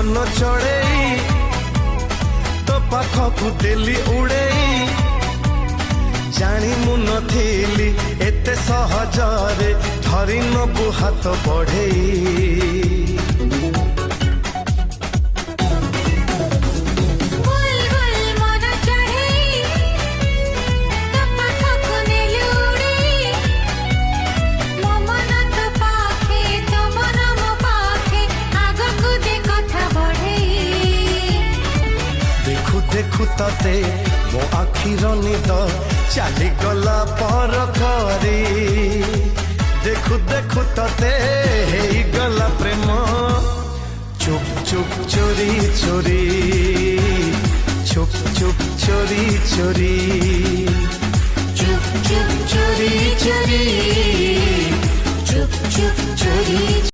मन चढ़ई तो पाखकु डेली उड़ई जानी मु नथिली एते सहजरे धरी नबु हाथ बढ़ई देखु तते मो आखिर निद चली गला पर करी देखु देखु तते हेई गला प्रेम चुप चुप चोरी चोरी चुप चुप चोरी चोरी चुप चुप चोरी चोरी चुप चुप चोरी